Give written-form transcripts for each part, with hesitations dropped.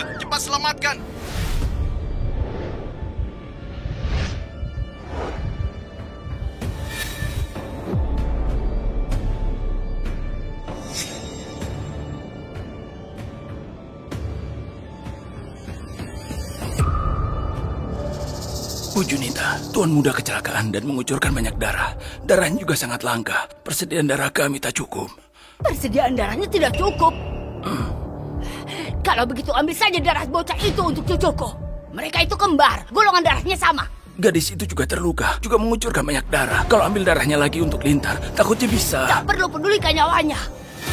mobil. Cepat selamatkan. Bu Junita, Tuan muda kecelakaan dan mengucurkan banyak darah. Darahnya juga sangat langka. Persediaan darah kami tak cukup. Persediaan darahnya tidak cukup. Kalau begitu ambil saja darah bocah itu untuk cucuku. Mereka itu kembar, golongan darahnya sama. Gadis itu juga terluka, juga mengucurkan banyak darah. Kalau ambil darahnya lagi untuk Lintar, takutnya bisa... Tak perlu pedulikan nyawanya.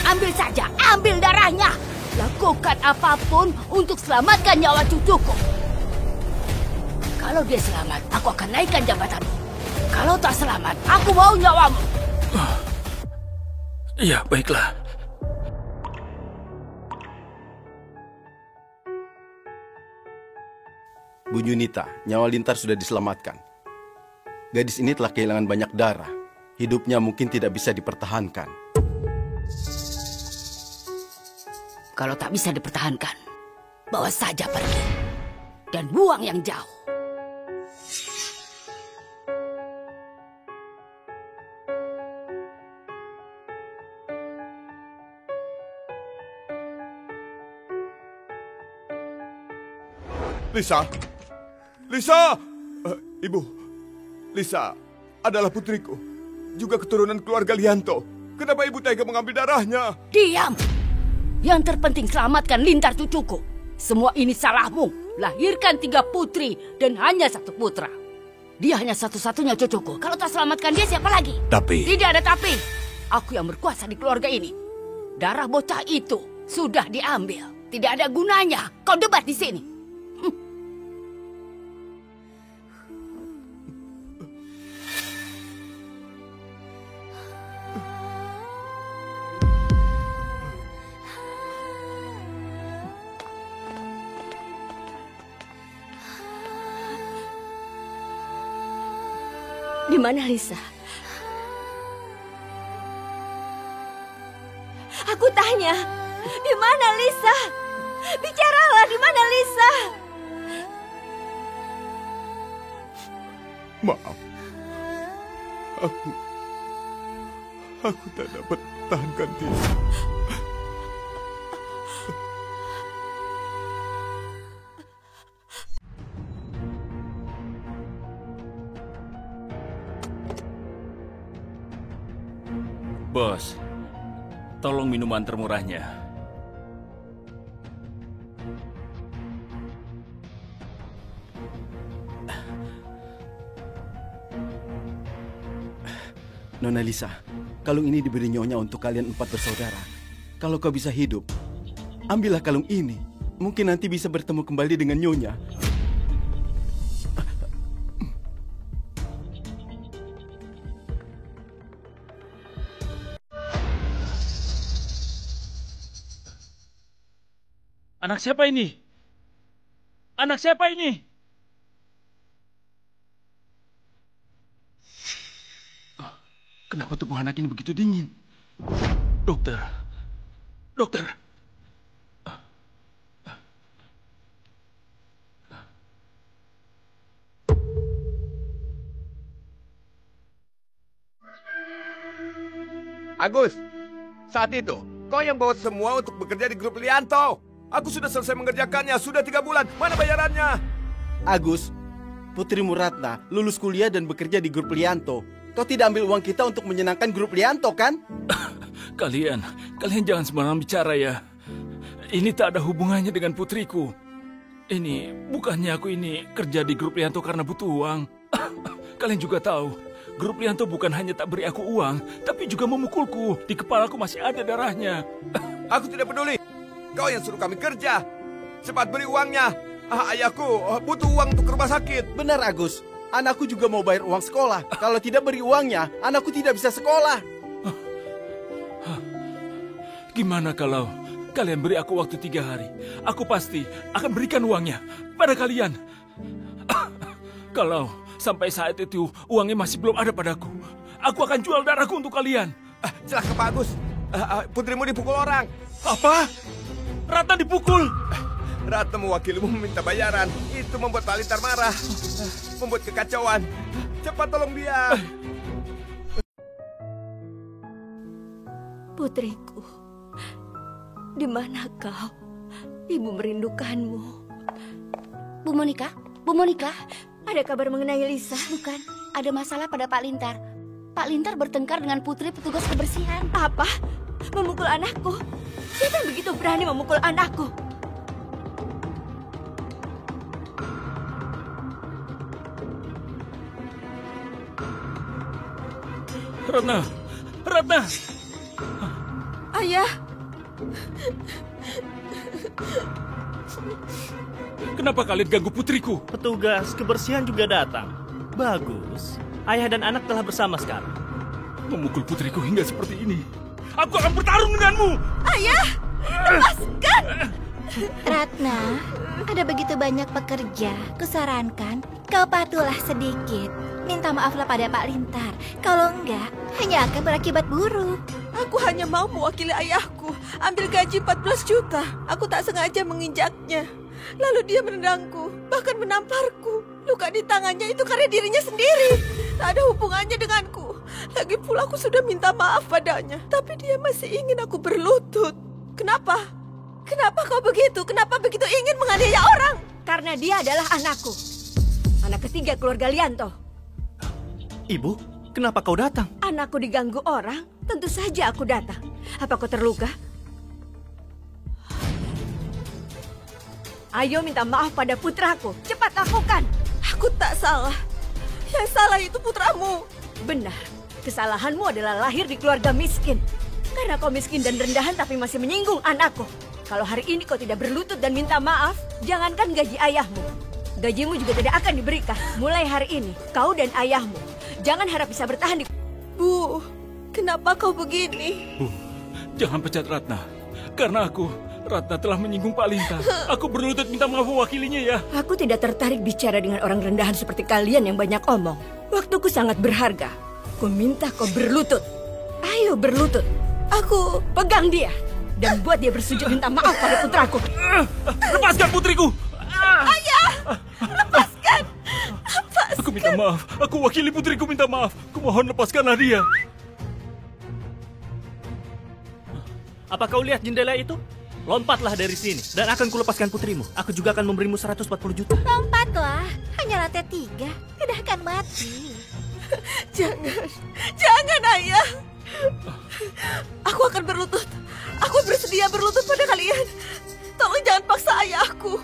Ambil saja, ambil darahnya. Lakukan apapun untuk selamatkan nyawa cucuku. Kalau dia selamat, aku akan naikkan jabatanmu. Kalau tak selamat, aku mau nyawamu. Iya, baiklah. Bu Junita, nyawa Lintar sudah diselamatkan. Gadis ini telah kehilangan banyak darah. Hidupnya mungkin tidak bisa dipertahankan. Kalau tak bisa dipertahankan, bawa saja pergi. Dan buang yang jauh. Lisa! Lisa! Ibu, Lisa adalah putriku. Juga keturunan keluarga Lianto. Kenapa ibu tega mengambil darahnya? Diam! Yang terpenting selamatkan Lintar cucuku. Semua ini salahmu. Lahirkan 3 putri dan hanya 1 putra. Dia hanya satu-satunya cucuku. Kalau tak selamatkan dia, siapa lagi? Tapi... Tidak ada tapi. Aku yang berkuasa di keluarga ini. Darah bocah itu sudah diambil. Tidak ada gunanya. Kau debat di sini. Di mana Lisa? Aku tanya, di mana Lisa? Bicaralah, di mana Lisa? Maaf. Aku tak dapat tahankan diri. Bos, tolong minuman termurahnya. Nona Lisa, kalung ini diberi Nyonya untuk kalian 4 bersaudara. Kalau kau bisa hidup, ambillah kalung ini. Mungkin nanti bisa bertemu kembali dengan Nyonya. Anak siapa ini? Anak siapa ini? Kenapa tubuh anak ini begitu dingin? Dokter. Dokter. Agus, saat itu kau yang bawa semua untuk bekerja di grup Lianto. Aku sudah selesai mengerjakannya, sudah 3 bulan. Mana bayarannya? Agus, putrimu Ratna lulus kuliah dan bekerja di grup Lianto. Kau tidak ambil uang kita untuk menyenangkan grup Lianto, kan? Kalian jangan sembarangan bicara ya. Ini tak ada hubungannya dengan putriku. Ini bukannya aku ini kerja di grup Lianto karena butuh uang. Kalian juga tahu, grup Lianto bukan hanya tak beri aku uang, tapi juga memukulku. Di kepalaku masih ada darahnya. Aku tidak peduli. Kau yang suruh kami kerja. Cepat beri uangnya. Ayahku butuh uang untuk ke rumah sakit. Benar, Agus. Anakku juga mau bayar uang sekolah. Kalau tidak beri uangnya, anakku tidak bisa sekolah. Gimana kalau kalian beri aku waktu 3 hari? Aku pasti akan berikan uangnya pada kalian. Kalau sampai saat itu uangnya masih belum ada padaku, aku akan jual darahku untuk kalian. Celaka Pak Agus. Putrimu dipukul orang. Apa? Ratna dipukul? Ratna mewakilimu meminta bayaran. Itu membuat Pak Lintar marah. Membuat kekacauan. Cepat tolong dia. Putriku, di mana kau? Ibu merindukanmu. Bu Monika, Bu Monika. Ada kabar mengenai Lisa? Bukan, ada masalah pada Pak Lintar. Pak Lintar bertengkar dengan putri petugas kebersihan. Apa? Memukul anakku? Siapa yang begitu berani memukul anakku? Ratna! Ratna! Ayah! Kenapa kalian ganggu putriku? Petugas kebersihan juga datang. Bagus. Ayah dan anak telah bersama sekarang. Memukul putriku hingga seperti ini. Aku akan bertarung denganmu! Ayah! Lepaskan! Ratna, ada begitu banyak pekerja. Kusarankan kau patuhlah sedikit. Minta maaflah pada Pak Lintar. Kalau enggak, hanya akan berakibat buruk. Aku hanya mau mewakili ayahku. Ambil gaji 14 juta. Aku tak sengaja menginjaknya. Lalu dia menendangku, bahkan menamparku. Luka di tangannya itu karena dirinya sendiri. Tak ada hubungannya denganku. Lagi pula aku sudah minta maaf padanya. Tapi dia masih ingin aku berlutut. Kenapa? Kenapa kau begitu? Kenapa begitu ingin menganiaya orang? Karena dia adalah anakku. Anak ketiga keluarga Lianto. Ibu, kenapa kau datang? Anakku diganggu orang, tentu saja aku datang. Apa kau terluka? Ayo minta maaf pada putraku. Cepat lakukan. Aku tak salah. Yang salah itu putramu. Benar. Kesalahanmu adalah lahir di keluarga miskin. Karena kau miskin dan rendahan tapi masih menyinggung anakku. Kalau hari ini kau tidak berlutut dan minta maaf, jangankan gaji ayahmu. Gajimu juga tidak akan diberikan. Mulai hari ini, kau dan ayahmu jangan harap bisa bertahan di... Bu, kenapa kau begini? Bu, jangan pecat Ratna. Karena Ratna telah menyinggung Pak Lintar. Aku berlutut minta maaf mewakilinya ya. Aku tidak tertarik bicara dengan orang rendahan seperti kalian yang banyak omong. Waktuku sangat berharga. Ku minta kau berlutut. Ayo berlutut. Aku pegang dia. Dan buat dia bersujud minta maaf pada putraku. Lepaskan putriku! Ayah! Lepaskan! Lepaskan! Aku minta maaf. Aku wakili putriku minta maaf. Kumohon lepaskanlah dia. Apa kau lihat jendela itu? Lompatlah dari sini dan akan kulepaskan putrimu. Aku juga akan memberimu 140 juta. Lompatlah, hanya lantai 3. Tidak akan mati. Jangan. Jangan, Ayah. Aku akan berlutut. Aku bersedia berlutut pada kalian. Tolong jangan paksa ayahku.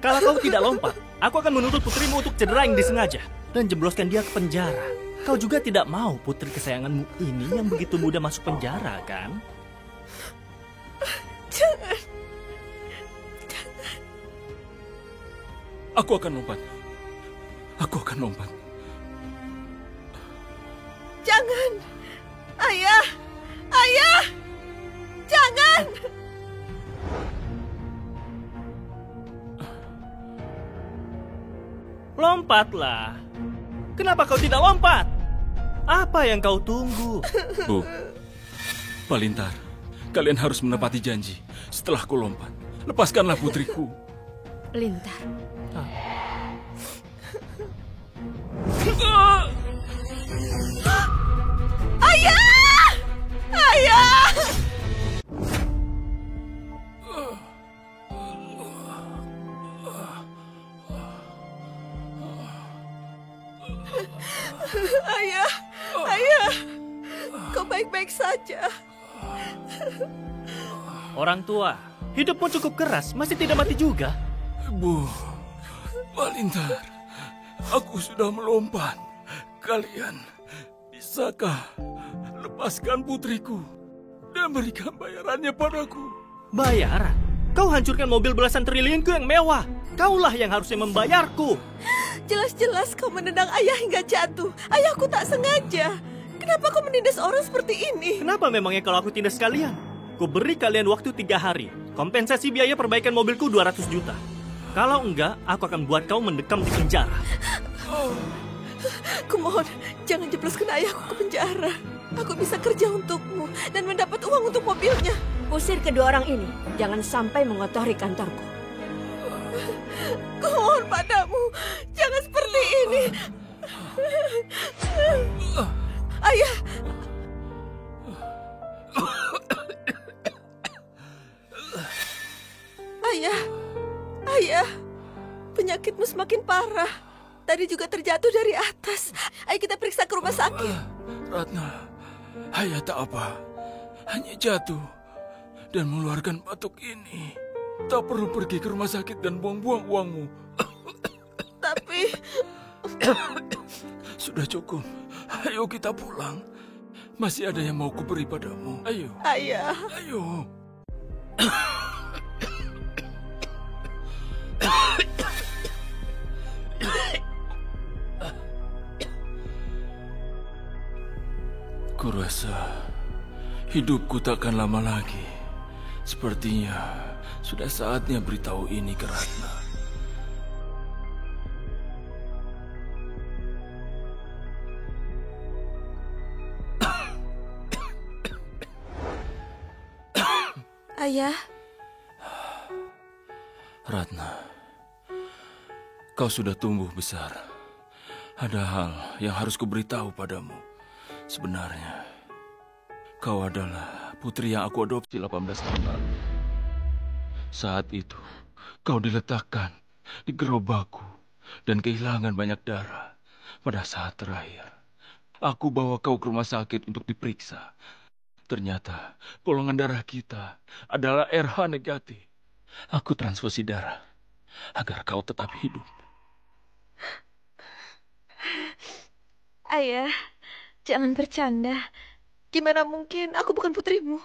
Kalau kau tidak lompat, aku akan menuntut putrimu untuk cedera yang disengaja dan jebloskan dia ke penjara. Kau juga tidak mau putri kesayanganmu ini yang begitu mudah masuk penjara, kan? Jangan. Aku akan lompat. Aku akan lompat. Jangan. Ayah. Ayah. Jangan. Lompatlah. Kenapa kau tidak lompat? Apa yang kau tunggu? Bu, Pak Lintar, kalian harus menepati janji. Setelah aku lompat, lepaskanlah putriku. Lintar. Ayah! Ayah! Ayah! Ayah! Kau baik-baik saja. Orang tua, hidupmu cukup keras, masih tidak mati juga. Bu, Pak Lintar, aku sudah melompat. Kalian, bisakah lepaskan putriku dan berikan bayarannya padaku? Bayaran? Kau hancurkan mobil belasan triliunku yang mewah. Kaulah yang harusnya membayarku. Jelas-jelas kau menendang ayah hingga jatuh. Ayahku tak sengaja. Kenapa kau menindas orang seperti ini? Kenapa memangnya kalau aku tindas kalian? Ku beri kalian waktu 3 hari. Kompensasi biaya perbaikan mobilku 200 juta. Kalau enggak, aku akan buat kau mendekam di penjara. Kumohon, jangan jebloskan ayahku ke penjara. Aku bisa kerja untukmu dan mendapat uang untuk mobilnya. Usir kedua orang ini. Jangan sampai mengotori kantorku. Kumohon padamu, jangan seperti ini. Ayah. Ayah, penyakitmu semakin parah. Tadi juga terjatuh dari atas. Ayo kita periksa ke rumah sakit. Ratna, ayah tak apa. Hanya jatuh dan mengeluarkan batuk ini. Tak perlu pergi ke rumah sakit dan buang-buang uangmu. Tapi... Sudah cukup. Ayo kita pulang. Masih ada yang mau kuberi padamu. Ayo. Ayah. Ayo. Kurasa hidupku takkan lama lagi. Sepertinya sudah saatnya beritahu ini ke Ratna. Ayah. Ratna, kau sudah tumbuh besar. Ada hal yang harus kuberitahu padamu. Sebenarnya, kau adalah putri yang aku adopsi 18 tahun lalu. Saat itu, kau diletakkan di gerobakku dan kehilangan banyak darah. Pada saat terakhir, aku bawa kau ke rumah sakit untuk diperiksa. Ternyata, golongan darah kita adalah RH negatif. Aku transfusi darah agar kau tetap hidup. Ayah, jangan bercanda. Gimana mungkin aku bukan putrimu?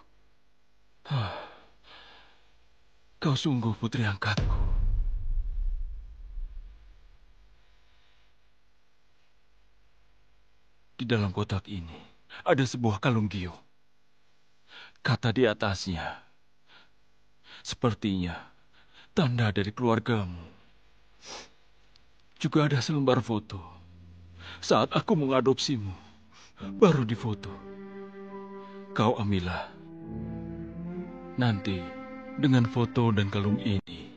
Kau sungguh putri angkatku. Di dalam kotak ini ada sebuah kalung giok. Kata di atasnya, sepertinya tanda dari keluargamu. Juga ada selembar foto. Saat aku mengadopsimu, baru difoto. Kau ambillah. Nanti, dengan foto dan kalung ini,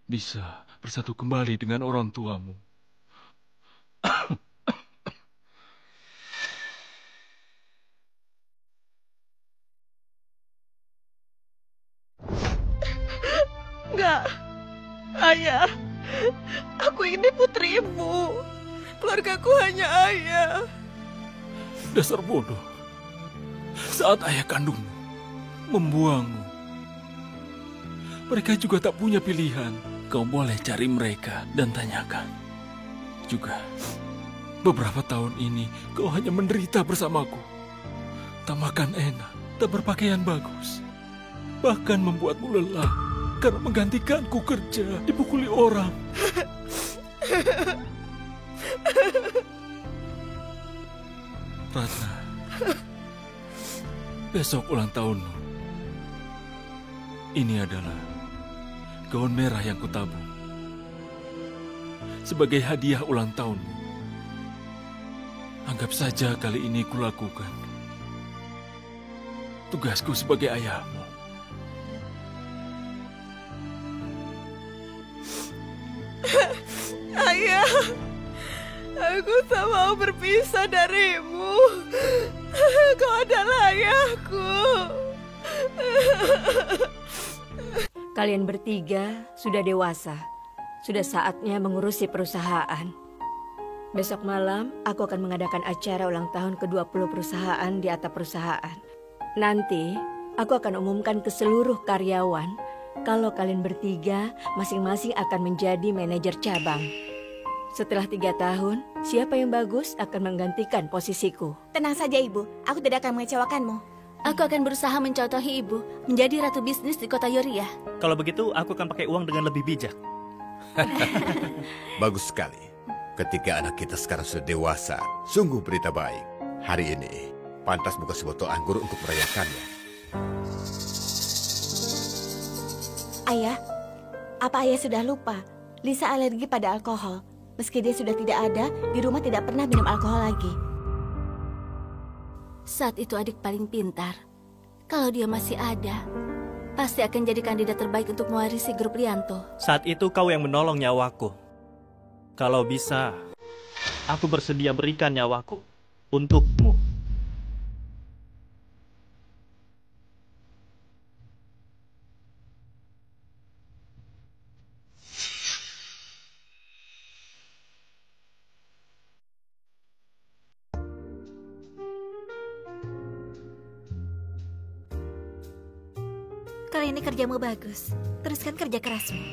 bisa bersatu kembali dengan orang tuamu. Enggak, ayah. Aku ini putrimu. Keluargaku hanya ayah. Dasar bodoh. Saat ayah kandungmu membuangmu, mereka juga tak punya pilihan. Kau boleh cari mereka dan tanyakan. Juga, beberapa tahun ini kau hanya menderita bersamaku. Tak makan enak, tak berpakaian bagus. Bahkan membuatmu lelah karena menggantikanku kerja, dipukuli orang. Ratna, besok ulang tahunmu. Ini adalah gaun merah yang kutabung. Sebagai hadiah ulang tahunmu. Anggap saja kali ini kulakukan tugasku sebagai ayahmu. Ayah, aku tak mau berpisah darimu. Kau adalah ayahku. Kalian bertiga sudah dewasa. Sudah saatnya mengurusi perusahaan. Besok malam aku akan mengadakan acara ulang tahun ke-20 perusahaan di atap perusahaan. Nanti aku akan umumkan ke seluruh karyawan kalau kalian bertiga masing-masing akan menjadi manajer cabang. Setelah 3 tahun, siapa yang bagus akan menggantikan posisiku. Tenang saja ibu, aku tidak akan mengecewakanmu. Aku akan berusaha mencontohi ibu menjadi ratu bisnis di kota Yoria. Kalau begitu, aku akan pakai uang dengan lebih bijak. Bagus sekali. Ketika anak kita sekarang sudah dewasa, sungguh berita baik. Hari ini, pantas buka sebotol anggur untuk merayakannya. Ayah, apa ayah sudah lupa? Lisa alergi pada alkohol. Meski dia sudah tidak ada, di rumah tidak pernah minum alkohol lagi. Saat itu adik paling pintar. Kalau dia masih ada, pasti akan jadi kandidat terbaik untuk mewarisi grup Lianto. Saat itu kau yang menolong nyawaku. Kalau bisa, aku bersedia berikan nyawaku untukmu. Kali ini kerjamu bagus. Teruskan kerja kerasmu.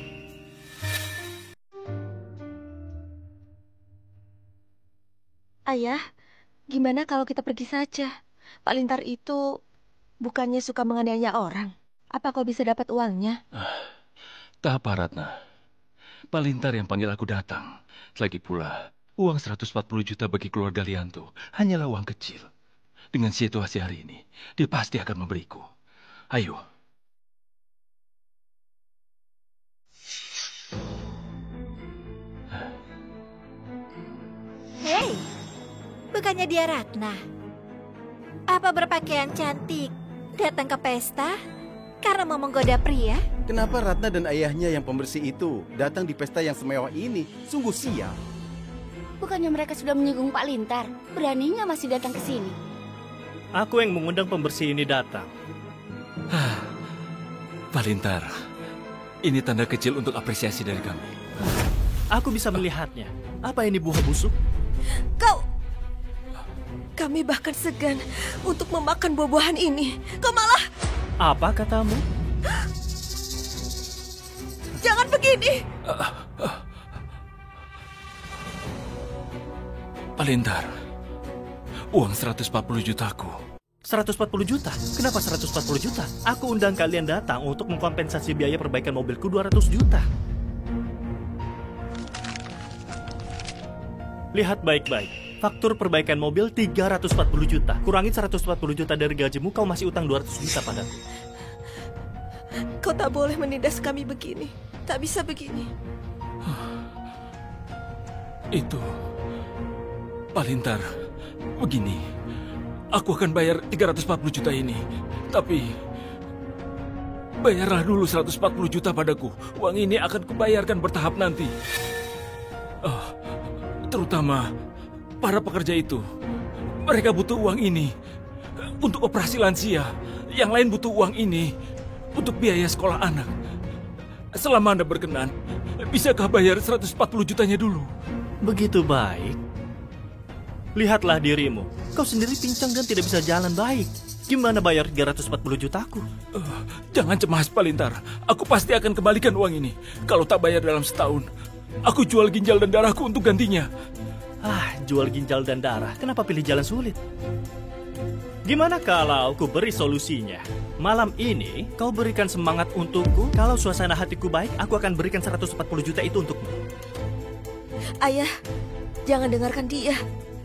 Ayah, gimana kalau kita pergi saja? Pak Lintar itu bukannya suka menganiaya orang. Apa kau bisa dapat uangnya? Tak apa, Ratna. Pak Lintar yang panggil aku datang. Lagi pula, uang 140 juta bagi keluarga Lianto hanyalah uang kecil. Dengan situasi hari ini, dia pasti akan memberiku. Ayo. Hei, bukannya dia Ratna? Apa berpakaian cantik datang ke pesta karena mau menggoda pria? Kenapa Ratna dan ayahnya yang pembersih itu datang di pesta yang semewah ini? Sungguh sial. Bukannya mereka sudah menyinggung Pak Lintar? Beraninya masih datang ke sini. Aku yang mengundang pembersih ini datang. Pak Lintar, ini tanda kecil untuk apresiasi dari kami. Aku bisa melihatnya. Apa ini buah busuk? Kami bahkan segan untuk memakan buah-buahan ini. Kau malah... Apa katamu? Jangan begini. Pak Lintar, uang 140 jutaku. 140 juta? Kenapa 140 juta? Aku undang kalian datang untuk mengkompensasi biaya perbaikan mobilku 200 juta. Lihat baik-baik. Faktur perbaikan mobil 340 juta. Kurangi 140 juta dari gajimu, kau masih utang 200 juta padaku. Kau tak boleh menindas kami begini. Tak bisa begini. Itu, Pak Lintar, begini. Aku akan bayar 340 juta ini. Tapi, bayarlah dulu 140 juta padaku. Uang ini akan kubayarkan bertahap nanti. Terutama para pekerja itu. Mereka butuh uang ini untuk operasi lansia. Yang lain butuh uang ini untuk biaya sekolah anak. Selama Anda berkenan, bisakah bayar 140 jutanya dulu? Begitu baik. Lihatlah dirimu. Kau sendiri pincang dan tidak bisa jalan baik. Gimana bayar 340 jutaku? Jangan cemas, Pak Lintar. Aku pasti akan kembalikan uang ini. Kalau tak bayar dalam setahun, aku jual ginjal dan darahku untuk gantinya. Jual ginjal dan darah. Kenapa pilih jalan sulit? Gimana kalau ku beri solusinya? Malam ini kau berikan semangat untukku. Kalau suasana hatiku baik, aku akan berikan 140 juta itu untukmu. Ayah, jangan dengarkan dia.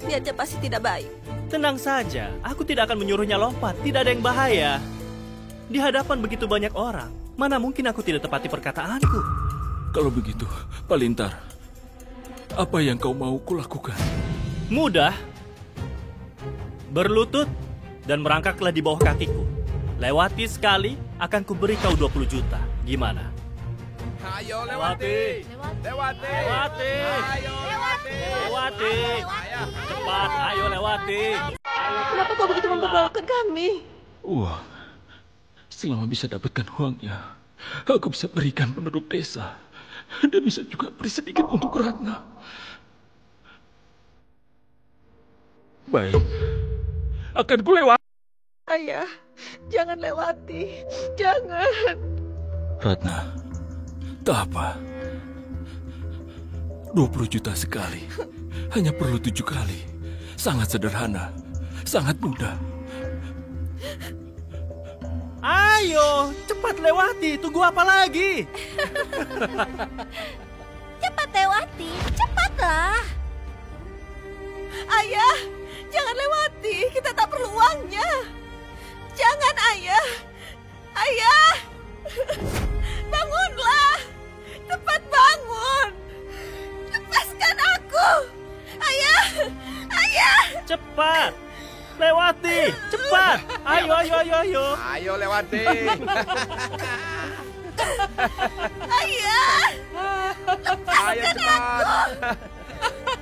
Niatnya pasti tidak baik. Tenang saja, aku tidak akan menyuruhnya lompat. Tidak ada yang bahaya. Di hadapan begitu banyak orang, mana mungkin aku tidak tepati perkataanku? Kalau begitu, Pak Lintar, apa yang kau mau kulakukan? Mudah. Berlutut dan merangkaklah di bawah kakiku. Lewati sekali, akan kuberi kau 20 juta. Gimana? Ayo lewati. Lewati. Lewati. Ayo lewati. Lewati. Cepat, ayo lewati. Kenapa kau begitu mempermalukan kami? Uang. Selama bisa dapatkan uangnya, aku bisa berikan penduduk desa. Dan bisa juga beri sedikit untuk Ratna. Baik. Akan ku lewati. Ayah, jangan lewati. Jangan. Ratna, tak apa. 20 juta sekali. Hanya perlu 7 kali. Sangat sederhana. Sangat mudah. Ayo, cepat lewati. Tunggu apa lagi? Cepat lewati, cepatlah. Ayah, jangan lewati. Kita tak perlu uangnya. Jangan, Ayah. Ayah. Bangunlah. Cepat bangun. Lepaskan aku. Ayah. Ayah. Cepat. Lewati, cepat. Ayo. Ayo lewati. Ayah! Ayo cepat.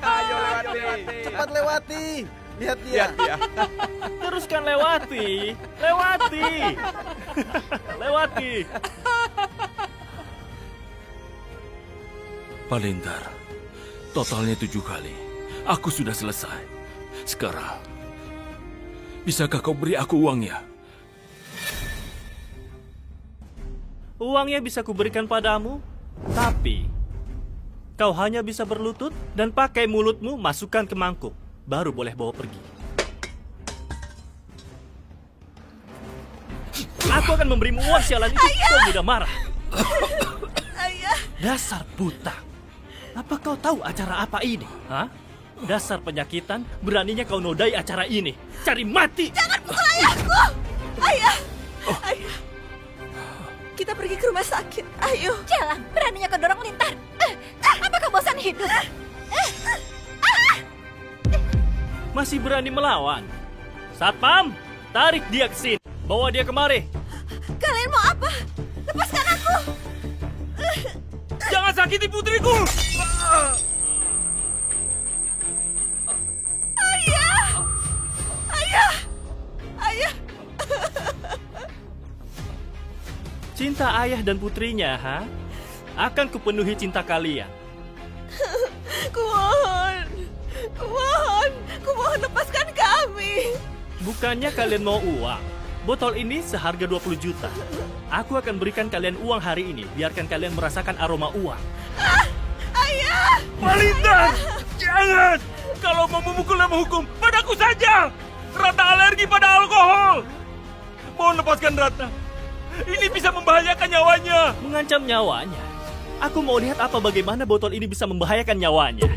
Ayo lewati. Cepat lewati. Lihat dia. Teruskan lewati. Lewati. Pak Lintar, totalnya 7 kali. Aku sudah selesai. Sekarang, bisakah kau beri aku uangnya? Uangnya bisa kuberikan padamu, tapi kau hanya bisa berlutut dan pakai mulutmu masukkan ke mangkuk. Baru boleh bawa pergi. Aku akan memberimu uang sialan itu. Kau mudah marah. Ayah! Dasar buta. Apa kau tahu acara apa ini? Hah? Dasar penyakitan, beraninya kau nodai acara ini. Cari mati! Jangan pukul ayahku! Ayah! Ayah! Kita pergi ke rumah sakit. Ayo! Jalan, beraninya kau dorong Lintar. Apa kau bosan hidup? Masih berani melawan? Satpam, tarik dia ke sini. Bawa dia kemari. Kalian mau apa? Lepaskan aku! Jangan sakiti putriku! Ayah! Ayah! Ayah! Cinta ayah dan putrinya, ha? Akan kupenuhi cinta kalian. Kumohon lepaskan kami. Bukannya kalian mau uang? Botol ini seharga 20 juta. Aku akan berikan kalian uang hari ini. Biarkan kalian merasakan aroma uang. Ayah! Pak Lintar, jangan! Kalau mau memukul dan menghukum, padaku saja! Ratna alergi pada alkohol! Mohon lepaskan Ratna. Ini bisa membahayakan nyawanya. Mengancam nyawanya? Aku mau lihat bagaimana botol ini bisa membahayakan nyawanya.